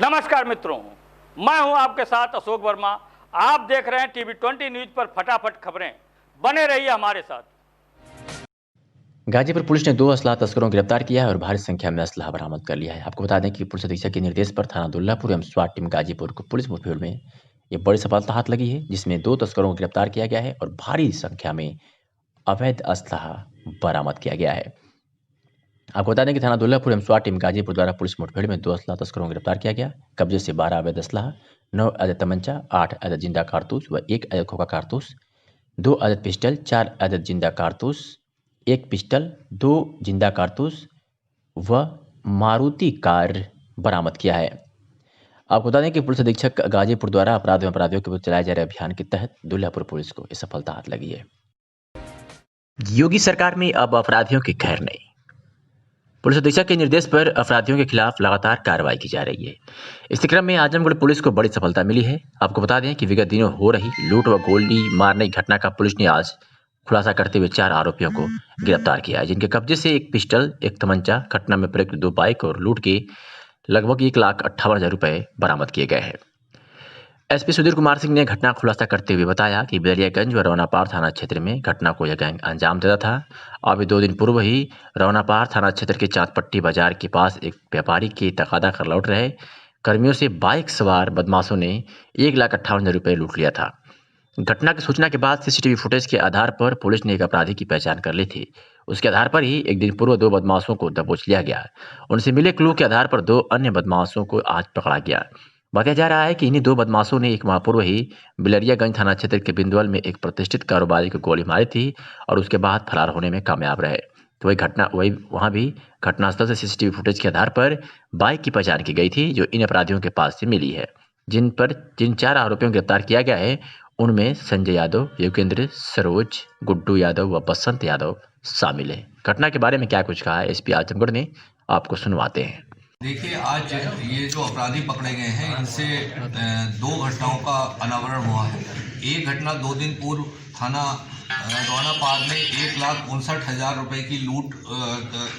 नमस्कार मित्रों, मैं हूं आपके साथ अशोक वर्मा। आप देख रहे हैं टीवी 20 न्यूज पर फटाफट खबरें। बने रहिए हमारे साथ। गाजीपुर पुलिस ने 2 असलाह तस्करों को गिरफ्तार किया है और भारी संख्या में असलाह बरामद कर लिया है। आपको बता दें कि पुलिस अधीक्षक के निर्देश पर थाना दुल्लापुर एवं स्वाट टीम गाजीपुर को पुलिस मुठभेड़ में एक बड़ी सफलता हाथ लगी है, जिसमें 2 तस्करों को गिरफ्तार किया गया है और भारी संख्या में अवैध असलाह बरामद किया गया है। आपको बता दें कि थाना दुल्लापुर एवं स्वाट टीम गाजीपुर द्वारा पुलिस मुठभेड़ में 2 असलाह तस्करों को गिरफ्तार किया गया। कब्जे से 12 अवैध असलाह, 9 अवैध तमंचा, 8 अवैध जिंदा कारतूस व 1 अवैध खोखा कारतूस, 2 अवैध पिस्टल, 4 अवैध जिंदा कारतूस, 1 पिस्टल, 2 जिंदा कारतूस व मारुति कार बरामद किया है। आपको बता दें कि पुलिस अधीक्षक गाजीपुर द्वारा अपराध एवं अपराधियों के विरुद्ध चलाए जा रहे अभियान के तहत दुल्लापुर पुलिस को ये सफलता हाथ लगी है। योगी सरकार में अब अपराधियों की खैर नहीं। पुलिस अधीक्षक के निर्देश पर अपराधियों के खिलाफ लगातार कार्रवाई की जा रही है। इस क्रम में आजमगढ़ पुलिस को बड़ी सफलता मिली है। आपको बता दें कि विगत दिनों हो रही लूट व गोली मारने की घटना का पुलिस ने आज खुलासा करते हुए 4 आरोपियों को गिरफ्तार किया है, जिनके कब्जे से 1 पिस्टल, 1 तमंचा, घटना में प्रयुक्त 2 बाइक और लूट के लगभग 1,58,000 रुपए बरामद किए गए हैं। एसपी सुधीर कुमार सिंह ने घटना का खुलासा करते हुए बताया कि बेरियागंज व रौनापार थाना क्षेत्र में घटना को यह गैंग अंजाम देता था। अभी 2 दिन पूर्व ही रौनापार थाना क्षेत्र के चांदपट्टी बाजार के पास एक व्यापारी के तकादा कर लौट रहे कर्मियों से बाइक सवार बदमाशों ने 1,58,000 रुपए लूट लिया था। घटना की सूचना के बाद सीसीटीवी फुटेज के आधार पर पुलिस ने एक अपराधी की पहचान कर ली थी। उसके आधार पर ही एक दिन पूर्व 2 बदमाशों को दबोच लिया गया। उनसे मिले क्लू के आधार पर 2 अन्य बदमाशों को आज पकड़ा गया। बताया जा रहा है कि इन्हीं 2 बदमाशों ने एक माह पूर्व ही बिलरियागंज थाना क्षेत्र के बिंदुवल में एक प्रतिष्ठित कारोबारी को गोली मारी थी और उसके बाद फरार होने में कामयाब रहे। तो वहाँ भी घटनास्थल से सीसीटीवी फुटेज के आधार पर बाइक की पहचान की गई थी, जो इन अपराधियों के पास से मिली है। जिन 4 आरोपियों को गिरफ्तार किया गया है, उनमें संजय यादव, योगेंद्र, सरोज, गुड्डू यादव व बसंत यादव शामिल है। घटना के बारे में क्या कुछ कहा है एसपी आजमगढ़ ने, आपको सुनवाते हैं। देखिए, आज ये जो अपराधी पकड़े गए हैं, इनसे 2 घटनाओं का अनावरण हुआ है। एक घटना 2 दिन पूर्व थाना रौनापार में 1,59,000 रुपए की लूट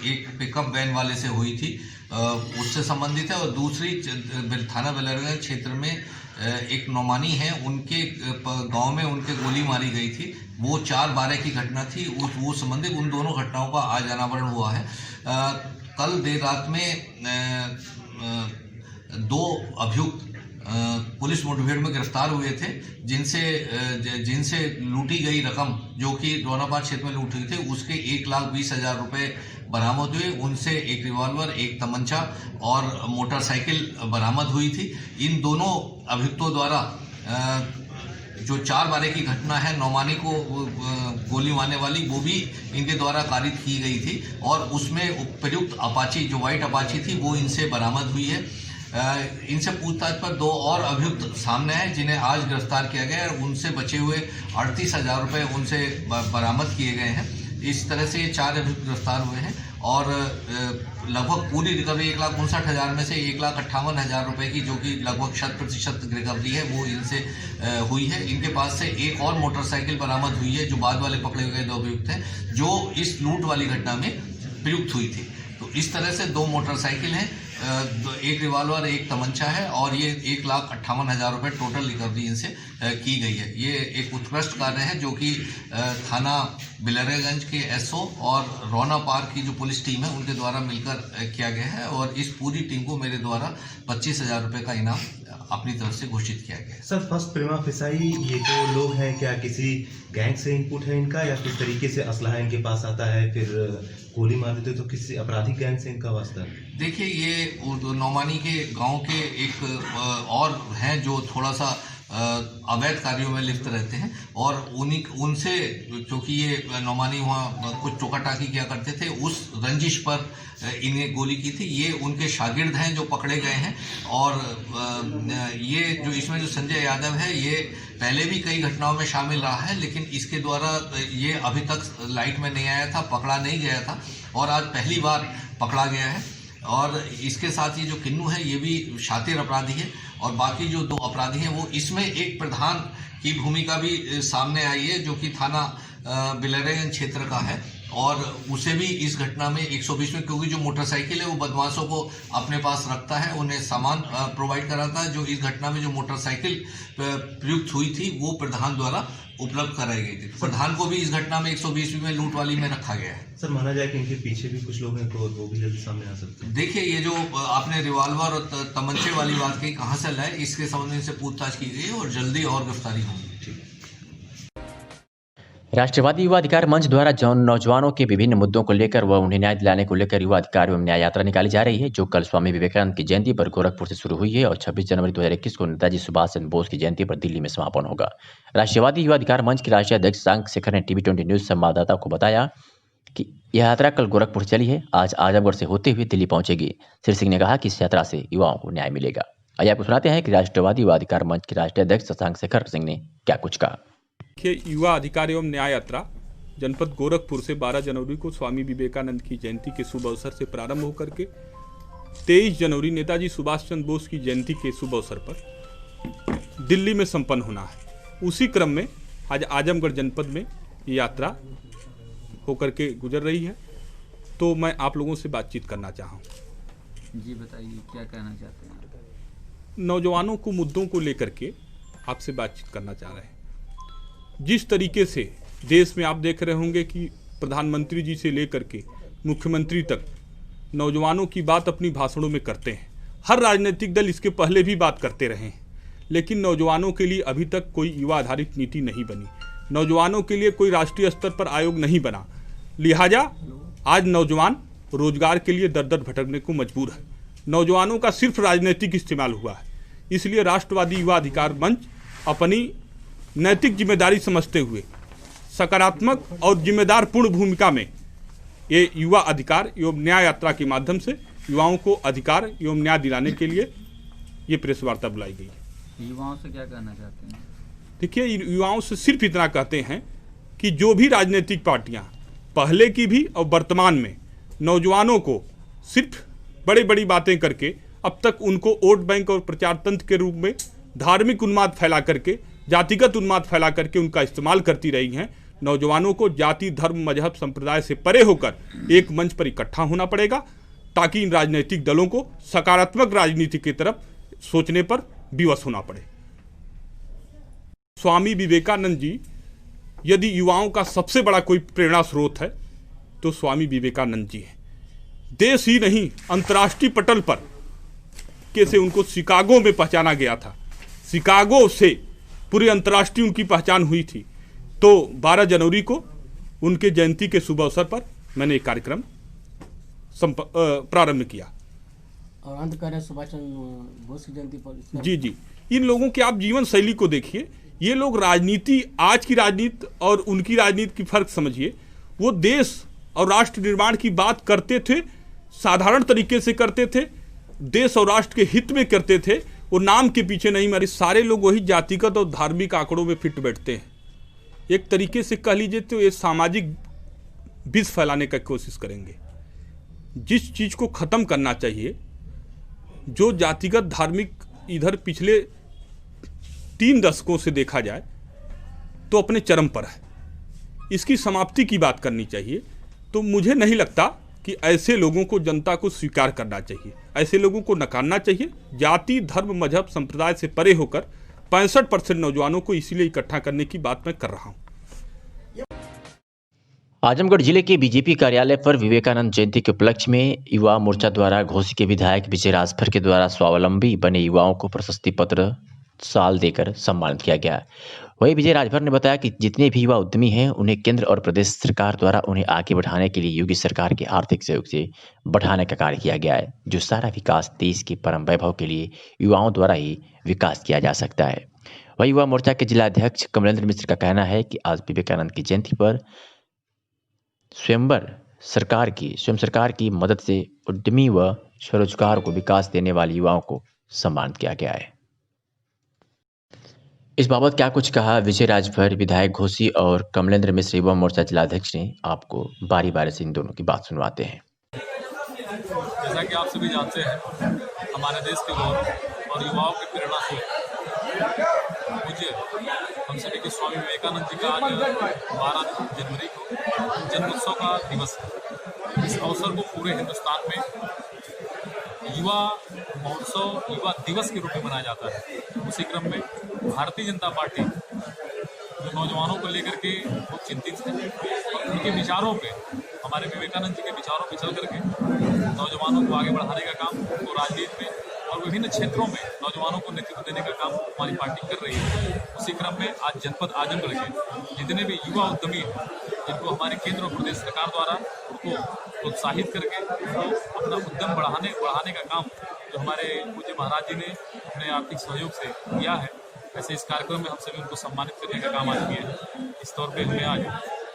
एक पिकअप वैन वाले से हुई थी, उससे संबंधित है। और दूसरी थाना बेलरगंज क्षेत्र में एक नौमानी है, उनके गांव में उनके गोली मारी गई थी। वो 4/12 की घटना थी। वो संबंधित उन दोनों घटनाओं का आज अनावरण हुआ है। कल देर रात में 2 अभियुक्त पुलिस मुठभेड़ में गिरफ्तार हुए थे, जिनसे लूटी गई रकम, जो कि रौनापार क्षेत्र में लूटी थी, उसके 1,20,000 रुपए बरामद हुए। उनसे एक रिवॉल्वर, एक तमंचा और मोटरसाइकिल बरामद हुई थी। इन दोनों अभियुक्तों द्वारा जो 4/12 की घटना है, नौमानी को गोली मारने वाली, वो भी इनके द्वारा कारित की गई थी और उसमें प्रयुक्त अपाची, जो व्हाइट अपाची थी, वो इनसे बरामद हुई है। इनसे पूछताछ पर 2 और अभियुक्त सामने आए, जिन्हें आज गिरफ्तार किया गया है और उनसे बचे हुए 38,000 रुपये उनसे बरामद किए गए हैं। इस तरह से ये 4 अभियुक्त गिरफ्तार हुए हैं और लगभग पूरी रिकवरी 1,59,000 में से 1,58,000 रुपए की, जो कि लगभग 100% रिकवरी है, वो इनसे हुई है। इनके पास से एक और मोटरसाइकिल बरामद हुई है, जो बाद वाले पकड़े गए 2 अभियुक्त हैं, जो इस लूट वाली घटना में प्रयुक्त हुई थी। तो इस तरह से 2 मोटरसाइकिल हैं, एक रिवॉल्वर, एक तमंचा है और ये 1,58,000 रुपये टोटल रिकवरी इनसे की गई है। ये एक उत्कृष्ट कार्य है, जो कि थाना बिलरियागंज के एसओ और रौनापार की जो पुलिस टीम है, उनके द्वारा मिलकर किया गया है और इस पूरी टीम को मेरे द्वारा 25,000 रुपये का इनाम अपनी तरफ से घोषित किया गया है। सर, फर्स्ट प्रिमा फिसाई ये जो लोग हैं, क्या किसी गैंग से इनपुट है इनका, या किस तरीके से असलाह इनके पास आता है, फिर गोली मार देते तो किसी आपराधिक गैंग से इनका वास्ता है? देखिए, ये नौमानी के गांव के एक और हैं, जो थोड़ा सा अवैध कार्यों में लिप्त रहते हैं और उनसे, क्योंकि ये नौमानी वहाँ कुछ टोका टाकी किया करते थे, उस रंजिश पर इन्हें गोली की थी। ये उनके शागिर्द हैं जो पकड़े गए हैं और ये जो इसमें जो संजय यादव है, ये पहले भी कई घटनाओं में शामिल रहा है, लेकिन इसके द्वारा ये अभी तक लाइट में नहीं आया था, पकड़ा नहीं गया था और आज पहली बार पकड़ा गया है। और इसके साथ ये जो किन्नू है, ये भी शातिर अपराधी है और बाकी जो 2 अपराधी हैं, वो इसमें एक प्रधान की भूमिका भी सामने आई है, जो कि थाना बिलरेगंज क्षेत्र का है और उसे भी इस घटना में 120 में, क्योंकि जो मोटरसाइकिल है वो बदमाशों को अपने पास रखता है, उन्हें सामान प्रोवाइड कराता है। जो इस घटना में जो मोटरसाइकिल प्रयुक्त हुई थी वो प्रधान द्वारा उपलब्ध कराई गई थी। प्रधान को भी इस घटना में 120 में लूट वाली में रखा गया है। सर, माना जाए कि इनके पीछे भी कुछ लोग हैं तो वो भी जल्दी सामने आ सकते हैं। देखिए, ये जो आपने रिवॉल्वर और तमंचे वाली बात कही, कहाँ से लाए, इसके संबंध में से पूछताछ की गई और जल्दी और गिरफ्तारी होगी। राष्ट्रवादी युवा अधिकार मंच द्वारा नौजवानों के विभिन्न मुद्दों को लेकर व उन्हें न्याय दिलाने को लेकर युवा अधिकार एवं न्याय यात्रा निकाली जा रही है, जो कल स्वामी विवेकानंद की जयंती पर गोरखपुर से शुरू हुई है और 26 जनवरी 2021 को नेताजी सुभाष चंद्र बोस की जयंती पर दिल्ली में समापन होगा। राष्ट्रवादी युवा अधिकार मंच के राष्ट्रीय अध्यक्ष शशांक शेखर ने टीवी 20 न्यूज संवाददाता को बताया कि यह यात्रा कल गोरखपुर से चली है, आज आजमगढ़ से होते हुए दिल्ली पहुंचेगी। श्री सिंह ने कहा कि इस यात्रा से युवाओं को न्याय मिलेगा। आइए आपको सुनाते हैं कि राष्ट्रवादी युवा अधिकार मंच के राष्ट्रीय अध्यक्ष शशांक शेखर सिंह ने क्या कुछ कहा। युवा अधिकार एवं न्याय यात्रा जनपद गोरखपुर से 12 जनवरी को स्वामी विवेकानंद की जयंती के शुभ अवसर से प्रारंभ होकर के 23 जनवरी नेताजी सुभाष चंद्र बोस की जयंती के शुभ अवसर पर दिल्ली में संपन्न होना है। उसी क्रम में आज आजमगढ़ जनपद में ये यात्रा होकर के गुजर रही है, तो मैं आप लोगों से बातचीत करना चाहूँ। जी बताइए, क्या कहना चाहते हैं? नौजवानों को मुद्दों को लेकर के आपसे बातचीत करना चाह रहे हैं। जिस तरीके से देश में आप देख रहे होंगे कि प्रधानमंत्री जी से लेकर के मुख्यमंत्री तक नौजवानों की बात अपनी भाषणों में करते हैं। हर राजनीतिक दल इसके पहले भी बात करते रहे हैं, लेकिन नौजवानों के लिए अभी तक कोई युवा आधारित नीति नहीं बनी। नौजवानों के लिए कोई राष्ट्रीय स्तर पर आयोग नहीं बना। लिहाजा आज नौजवान रोजगार के लिए दर दर भटकने को मजबूर है। नौजवानों का सिर्फ राजनीतिक इस्तेमाल हुआ है। इसलिए राष्ट्रवादी युवा अधिकार मंच अपनी नैतिक जिम्मेदारी समझते हुए सकारात्मक और जिम्मेदार पूर्ण भूमिका में ये युवा अधिकार एवं न्याय यात्रा के माध्यम से युवाओं को अधिकार एवं न्याय दिलाने के लिए ये प्रेस वार्ता बुलाई गई है। युवाओं से क्या कहना चाहते हैं? देखिए, युवाओं से सिर्फ इतना कहते हैं कि जो भी राजनीतिक पार्टियां पहले की भी और वर्तमान में नौजवानों को सिर्फ बड़ी बड़ी बातें करके अब तक उनको वोट बैंक और प्रचार तंत्र के रूप में धार्मिक उन्माद फैला करके, जातिगत उन्माद फैला करके उनका इस्तेमाल करती रही हैं। नौजवानों को जाति, धर्म, मजहब, संप्रदाय से परे होकर एक मंच पर इकट्ठा होना पड़ेगा, ताकि इन राजनीतिक दलों को सकारात्मक राजनीति की तरफ सोचने पर विवश होना पड़े। स्वामी विवेकानंद जी यदि युवाओं का सबसे बड़ा कोई प्रेरणा स्रोत है तो स्वामी विवेकानंद जी हैं। देश ही नहीं, अंतर्राष्ट्रीय पटल पर कैसे उनको शिकागो में पहचाना गया था। शिकागो से पूरी अंतर्राष्ट्रीय उनकी पहचान हुई थी। तो 12 जनवरी को उनके जयंती के शुभ अवसर पर मैंने एक कार्यक्रम प्रारंभ किया। और अंत करें सुभाष चंद्र बोस की जयंती पर। जी, इन लोगों के आप जीवन शैली को देखिए। ये लोग राजनीति, आज की राजनीति और उनकी राजनीति की फर्क समझिए। वो देश और राष्ट्र निर्माण की बात करते थे, साधारण तरीके से करते थे, देश और राष्ट्र के हित में करते थे। वो नाम के पीछे नहीं मरे। सारे लोग वही जातिगत और धार्मिक आंकड़ों में फिट बैठते हैं। एक तरीके से कह लीजिए तो ये सामाजिक विष फैलाने का कोशिश करेंगे। जिस चीज़ को ख़त्म करना चाहिए, जो जातिगत धार्मिक इधर पिछले 3 दशकों से देखा जाए तो अपने चरम पर है, इसकी समाप्ति की बात करनी चाहिए। तो मुझे नहीं लगता कि ऐसे लोगों को जनता को स्वीकार करना चाहिए, ऐसे लोगों को नकारना चाहिए। जाति, धर्म, मजहब, संप्रदाय से परे होकर 65% नौजवानों को इसीलिए इकट्ठा करने की बात मैं कर रहा हूँ। आजमगढ़ जिले के बीजेपी कार्यालय पर विवेकानंद जयंती के उपलक्ष्य में युवा मोर्चा द्वारा घोसी के विधायक विजय राजभर के द्वारा स्वावलंबी बने युवाओं को प्रशस्ति पत्र, साल देकर सम्मानित किया गया। वहीं विजय राजभर ने बताया कि जितने भी युवा उद्यमी हैं उन्हें केंद्र और प्रदेश सरकार द्वारा उन्हें आगे बढ़ाने के लिए योगी सरकार के आर्थिक सहयोग से बढ़ाने का कार्य किया गया है, जो सारा विकास देश के परम वैभव के लिए युवाओं द्वारा ही विकास किया जा सकता है। वहीं युवा मोर्चा के जिलाध्यक्ष कमलेंद्र मिश्र का कहना है कि आज विवेकानंद की जयंती पर स्वयं सरकार की मदद से उद्यमी व स्वरोजगार को विकास देने वाले युवाओं को सम्मानित किया गया है। इस बाबत क्या कुछ कहा विजय राजभर, विधायक घोसी और कमलेंद्र मिश्र युवा मोर्चा जिलाध्यक्ष ने, आपको बारी बारी से इन दोनों की बात सुनवाते हैं। जैसा कि आप सभी जानते हैं, हमारे देश के गौरव और युवाओं के प्रेरणा स्रोत मुझे हम हम सभी के स्वामी विवेकानंद जी का आज 12 जनवरी को जन्मोत्सव का दिवस है। इस अवसर को पूरे हिंदुस्तान में युवा महोत्सव, युवा दिवस के रूप में मनाया जाता है। उसी क्रम में भारतीय जनता पार्टी जो नौजवानों को लेकर के बहुत चिंतित है, उनके विचारों पे, हमारे विवेकानंद जी के विचारों पे चल करके नौजवानों को आगे बढ़ाने का काम, उनको राजनीति में और विभिन्न क्षेत्रों में नौजवानों को नेतृत्व देने का काम हमारी पार्टी कर रही है। उसी क्रम में आज जनपद आजमगढ़ के जितने भी युवा उद्यमी हैं, जिनको हमारे केंद्र और प्रदेश सरकार द्वारा उनको प्रोत्साहित करके उनको अपना उद्यम बढ़ाने का काम जो हमारे पूज्य महाराज जी ने अपने आर्थिक सहयोग से किया है, ऐसे इस कार्यक्रम में हम सभी उनको सम्मानित करने का काम आज किया है। इस तौर पे हमें आज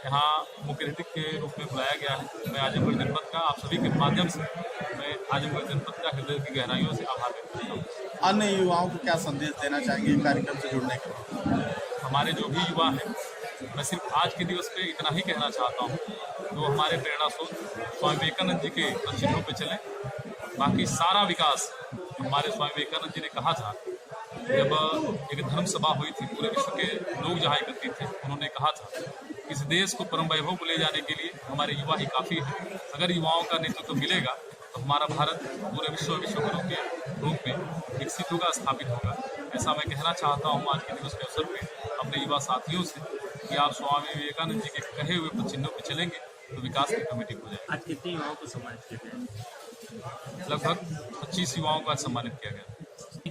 यहाँ मुख्य अतिथि के रूप में बुलाया गया है। मैं आजमगढ़ जनपद का आप सभी के माध्यम से मैं आजमगढ़ जनपद का हृदय की गहराइयों से आभार व्यक्त करता हूँ। अन्य युवाओं को क्या संदेश देना चाहेंगे कार्यक्रम से जुड़ने के लिए? हमारे जो भी युवा हैं, मैं सिर्फ आज के दिवस पे इतना ही कहना चाहता हूँ, जो हमारे प्रेरणा स्रोत स्वामी विवेकानंद जी के चिन्हों पे चलें। बाकी सारा विकास हमारे स्वामी विवेकानंद जी ने कहा था, जब एक धर्म सभा हुई थी, पूरे विश्व के लोग जहाँ एकत्रित थे, उन्होंने कहा था इस देश को परम वैभव को ले जाने के लिए हमारे युवा ही काफ़ी है। अगर युवाओं का नेतृत्व मिलेगा तो हमारा भारत पूरे विश्वगुरु के रूप में विकसित होगा, स्थापित होगा। ऐसा मैं कहना चाहता हूँ आज के दिवस के अवसर पे अपने युवा साथियों से कि आप स्वामी विवेकानंद जी के कहे हुए चिन्हों पर चलेंगे तो विकास की कमेटी हो जाएगी। आज कितने युवाओं को सम्मानित किया गया? लगभग 25 युवाओं को सम्मानित किया गया।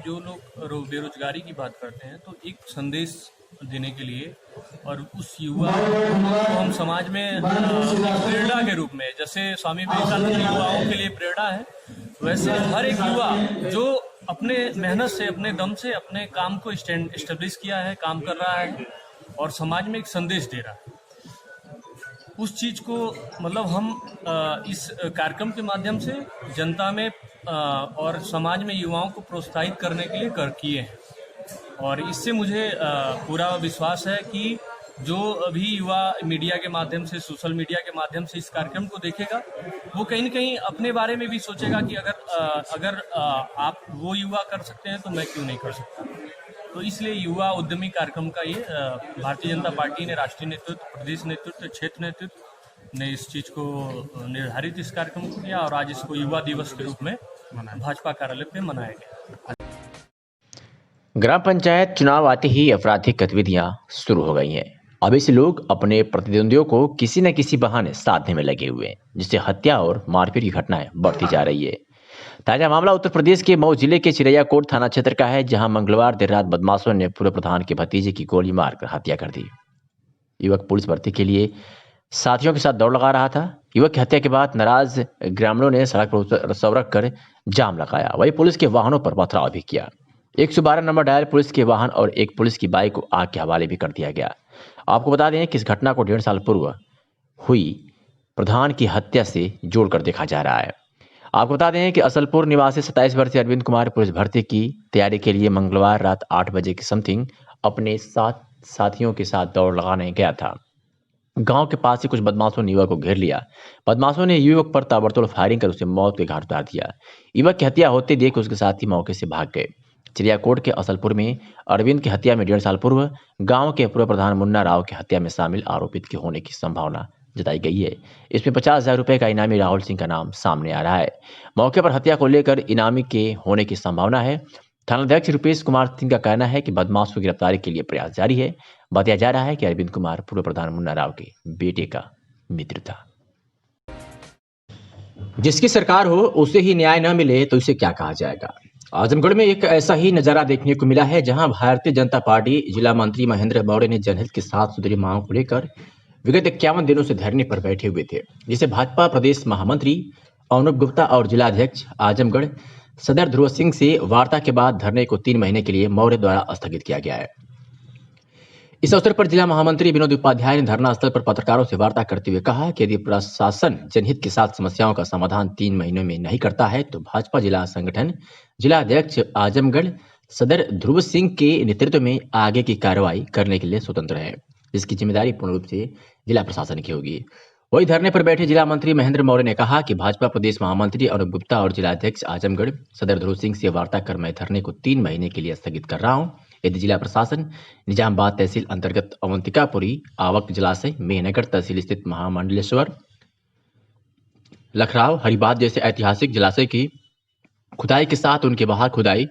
जो लोग बेरोजगारी की बात करते हैं तो एक संदेश देने के लिए और उस युवा को हम समाज में प्रेरणा के रूप में, जैसे स्वामी विवेकानंद युवाओं के लिए प्रेरणा है, वैसे हर एक युवा जो अपने मेहनत से, अपने दम से अपने काम को एस्टेब्लिश किया है, काम कर रहा है और समाज में एक संदेश दे रहा है, उस चीज को मतलब हम इस कार्यक्रम के माध्यम से जनता में और समाज में युवाओं को प्रोत्साहित करने के लिए किए हैं। और इससे मुझे पूरा विश्वास है कि जो अभी युवा मीडिया के माध्यम से, सोशल मीडिया के माध्यम से इस कार्यक्रम को देखेगा, वो कहीं न कहीं अपने बारे में भी सोचेगा कि अगर आप वो युवा कर सकते हैं तो मैं क्यों नहीं कर सकता। तो इसलिए युवा उद्यमी कार्यक्रम का ये भारतीय जनता पार्टी ने, राष्ट्रीय नेतृत्व, प्रदेश नेतृत्व, क्षेत्र नेतृत्व ने इस चीज़ को निर्धारित इस कार्यक्रम को किया और आज इसको युवा दिवस के रूप में भाजपा कार्यालय पे मनाया गया। ग्राम पंचायत चुनाव आते ही आपराधिक गतिविधियां शुरू हो गई हैं। अब ऐसे लोग अपने प्रतिद्वंदियों को किसी न किसी बहाने साधने में लगे हुए हैं, जिससे हत्या और मारपीट की घटनाएं बढ़ती जा रही है। ताजा मामला उत्तर प्रदेश के मऊ जिले के चिरैयाकोट थाना क्षेत्र का है, जहां मंगलवार देर रात बदमाशों ने पूर्व प्रधान के भतीजे की गोली मारकर हत्या कर दी। युवक पुलिस भर्ती के लिए साथियों के साथ दौड़ लगा रहा था। युवक की हत्या के बाद नाराज ग्रामीणों ने सड़क पर सब रख कर जाम लगाया। वहीं पुलिस के वाहनों पर पथराव भी किया। 112 नंबर डायल पुलिस के वाहन और एक पुलिस की बाइक को आग के हवाले भी कर दिया गया। आपको बता दें कि इस घटना को 1.5 साल पूर्व हुई प्रधान की हत्या से जोड़कर देखा जा रहा है। आपको बता दें कि असलपुर निवासी 27 वर्षीय अरविंद कुमार पुलिस भर्ती की तैयारी के लिए मंगलवार रात 8 बजे की समथिंग अपने 7 साथियों के साथ दौड़ लगाने गया था। गांव के पास से कुछ बदमाशों ने युवक को घेर लिया। बदमाशों ने युवक पर ताबड़तोड़ फायरिंग कर उसे मौत के घाट उतार दिया। युवक की हत्या होते देख उसके साथी मौके से भाग गए। चिरैयाकोट के असलपुर में अरविंद की हत्या में 1.5 साल पूर्व गांव के पूर्व प्रधान मुन्ना राव की हत्या में शामिल आरोपित के होने की संभावना जताई गई है। इसमें 50,000 रुपए का इनामी राहुल सिंह का नाम सामने आ रहा है। मौके पर हत्या को लेकर इनामी के होने की संभावना है। थानाध्यक्ष रुपेश कुमार सिंह का कहना है कि बदमाश की गिरफ्तारी के लिए प्रयास जारी है। बताया जा रहा है कि अरविंद कुमार पूर्व प्रधान मुन्ना राव के बेटे का मित्र था। जिसकी सरकार हो उसे ही न्याय न मिले तो इसे क्या कहा जाएगा। आजमगढ़ में एक ऐसा ही नजारा देखने को मिला है, जहां भारतीय जनता पार्टी जिला मंत्री महेंद्र मौर्य ने जनहित के साथ सुधरी मांगों को लेकर विगत 51 दिनों से धरने पर बैठे हुए थे, जिसे भाजपा प्रदेश महामंत्री अनुप गुप्ता और जिलाध्यक्ष आजमगढ़ सदर ध्रुव सिंह से वार्ता के बाद धरने को 3 महीने के लिए मौर्य द्वारा स्थगित किया गया है। इस अवसर पर जिला महामंत्री विनोद उपाध्याय ने धरना स्थल पर पत्रकारों से वार्ता करते हुए कहा कि यदि प्रशासन जनहित के साथ समस्याओं का समाधान 3 महीनों में नहीं करता है तो भाजपा जिला संगठन जिलाध्यक्ष आजमगढ़ सदर ध्रुव सिंह के नेतृत्व में आगे की कार्रवाई करने के लिए स्वतंत्र है, जिसकी जिम्मेदारी पूर्ण रूप से जिला प्रशासन की होगी। वही धरने पर बैठे जिला मंत्री महेंद्र मौर्य ने कहा कि भाजपा प्रदेश महामंत्री अनुप गुप्ता और जिलाध्यक्ष आजमगढ़ सदर ध्रुव सिंह से वार्ता कर मैं धरने को 3 महीने के लिए स्थगित कर रहा हूं। यदि जिला प्रशासन निजामाबाद तहसील अंतर्गत अवंतिकापुरी आवक जलाशय, मेहनगर तहसील स्थित महामंडलेश्वर, लखराव, हरिबाद जैसे ऐतिहासिक जलाशय की खुदाई के साथ उनके बाहर खुदाई,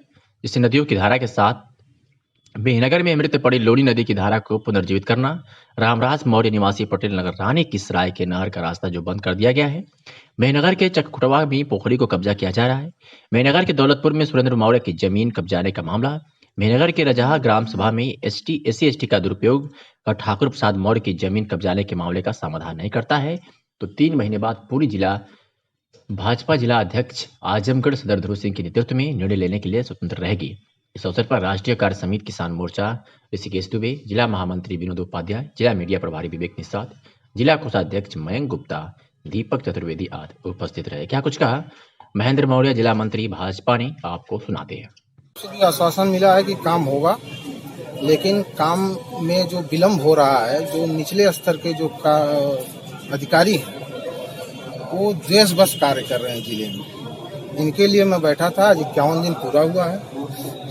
जिससे नदियों की धारा के साथ मेहनगर में मृत पड़ी लोनी नदी की धारा को पुनर्जीवित करना, रामराज मौर्य निवासी पटेल नगर रानी की सराय के नहर का रास्ता जो बंद कर दिया गया है, मेहनगर के चकखुटवा में पोखरी को कब्जा किया जा रहा है, मेहनगर के दौलतपुर में सुरेंद्र मौर्य की जमीन कब्जाने का मामला, मेहनगर के रजहा ग्राम सभा में SC/SC का दुरुपयोग और ठाकुर प्रसाद मौर्य की जमीन कब्जाने के मामले का समाधान नहीं करता है, तो 3 महीने बाद पूरी जिला भाजपा जिला अध्यक्ष आजमगढ़ सदर ध्रुव सिंह के नेतृत्व में निर्णय लेने के लिए स्वतंत्र रहेगी। इस अवसर पर राष्ट्रीय कार्य समिति किसान मोर्चा ऋषिकेश दुबे, जिला महामंत्री विनोद उपाध्याय, जिला मीडिया प्रभारी विवेक निषाद, जिला कोषाध्यक्ष मयंक गुप्ता, दीपक चतुर्वेदी आदि उपस्थित रहे। क्या कुछ कहा महेंद्र मौर्य जिला मंत्री भाजपा ने, आपको सुनाते हैं। आश्वासन मिला है कि काम होगा, लेकिन काम में जो विलम्ब हो रहा है, जो निचले स्तर के जो अधिकारी हैं वो देश बस कार्य कर रहे हैं जिले में। इनके लिए मैं बैठा था, आज 51 दिन पूरा हुआ है।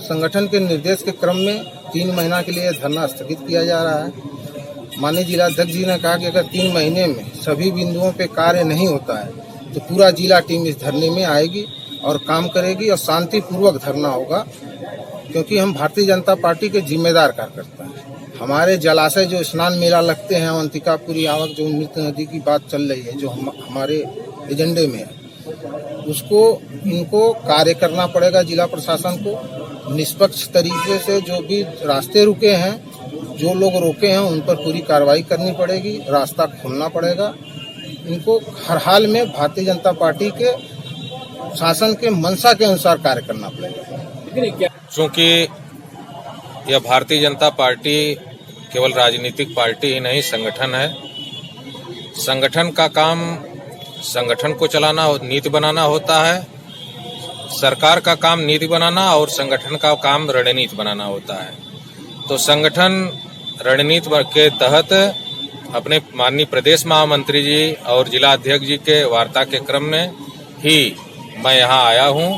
संगठन के निर्देश के क्रम में 3 महीना के लिए धरना स्थगित किया जा रहा है। माननीय जिलाध्यक्ष जी ने कहा कि अगर 3 महीने में सभी बिंदुओं पे कार्य नहीं होता है तो पूरा जिला टीम इस धरने में आएगी और काम करेगी और शांतिपूर्वक धरना होगा, क्योंकि हम भारतीय जनता पार्टी के जिम्मेदार कार्यकर्ता हैं। हमारे जलाशय जो स्नान मेला लगते हैं, अवंतिकापुरी आवक जो मृत नदी की बात चल रही है, जो हमारे एजेंडे में है, उसको इनको कार्य करना पड़ेगा। जिला प्रशासन को निष्पक्ष तरीके से जो भी रास्ते रुके हैं, जो लोग रोके हैं, उन पर पूरी कार्रवाई करनी पड़ेगी, रास्ता खोलना पड़ेगा। इनको हर हाल में भारतीय जनता पार्टी के शासन के मंशा के अनुसार कार्य करना पड़ेगा। क्योंकि यह भारतीय जनता पार्टी केवल राजनीतिक पार्टी ही नहीं, संगठन है। संगठन का काम संगठन को चलाना और नीति बनाना होता है। सरकार का काम नीति बनाना और संगठन का काम रणनीति बनाना होता है। तो संगठन रणनीति के तहत अपने माननीय प्रदेश महामंत्री जी और जिला अध्यक्ष जी के वार्ता के क्रम में ही मैं यहाँ आया हूँ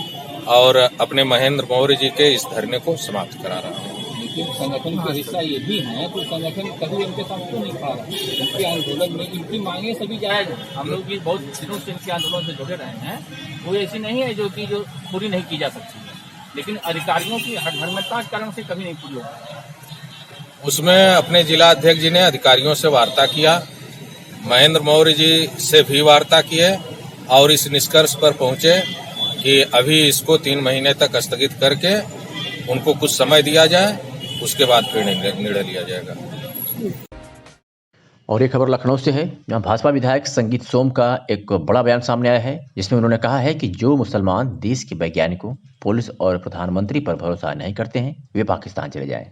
और अपने महेंद्र मौर्य जी के इस धरने को समाप्त करा रहा हूँ। लेकिन संगठन का हिस्सा ये भी है, तो संगठन कभी इनके साथ क्यों नहीं खा रहा? इनके आंदोलन में इनकी मांगे सभी जायज हैं। हम लोग भी बहुत दिनों से इनके आंदोलन से जुड़े रहे हैं। वो ऐसी नहीं है जो पूरी नहीं की जा सकती है, लेकिन अधिकारियों की हठधर्मिता के कारण से कभी नहीं पूरी होगी। उसमें अपने जिला अध्यक्ष जी ने अधिकारियों से वार्ता किया, महेंद्र मौर्य जी से भी वार्ता किए और इस निष्कर्ष पर पहुंचे कि अभी इसको 3 महीने तक स्थगित करके उनको कुछ समय दिया जाए, उसके बाद फिर निर्णय लिया जाएगा। और ये खबर लखनऊ से है, जहां भाजपा विधायक संगीत सोम का एक बड़ा बयान सामने आया है, जिसमें उन्होंने कहा है कि जो मुसलमान देश के वैज्ञानिकों, पुलिस और प्रधानमंत्री पर भरोसा नहीं करते हैं, वे पाकिस्तान चले जाएं।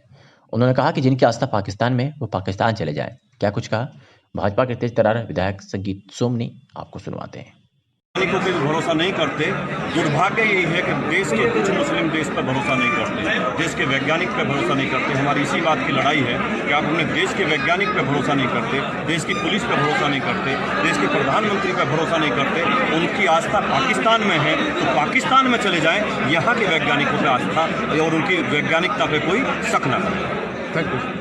उन्होंने कहा कि जिनकी आस्था पाकिस्तान में, वो पाकिस्तान चले जाएं। क्या कुछ कहा भाजपा के तेज तर्रार विधायक संगीत सोम ने, आपको सुनवाते हैं। वैज्ञानिकों पे भरोसा नहीं करते। दुर्भाग्य यही है कि देश के कुछ मुस्लिम देश पर भरोसा नहीं करते, देश के वैज्ञानिक पर भरोसा नहीं करते। हमारी इसी बात की लड़ाई है कि आप अपने देश के वैज्ञानिक पर भरोसा नहीं करते, देश की पुलिस पर भरोसा नहीं करते, देश के प्रधानमंत्री पर भरोसा नहीं करते। उनकी आस्था पाकिस्तान में है तो पाकिस्तान में चले जाएं, यहाँ के वैज्ञानिकों पर आस्था और उनकी वैज्ञानिकता पर कोई शक न करें। Thank you.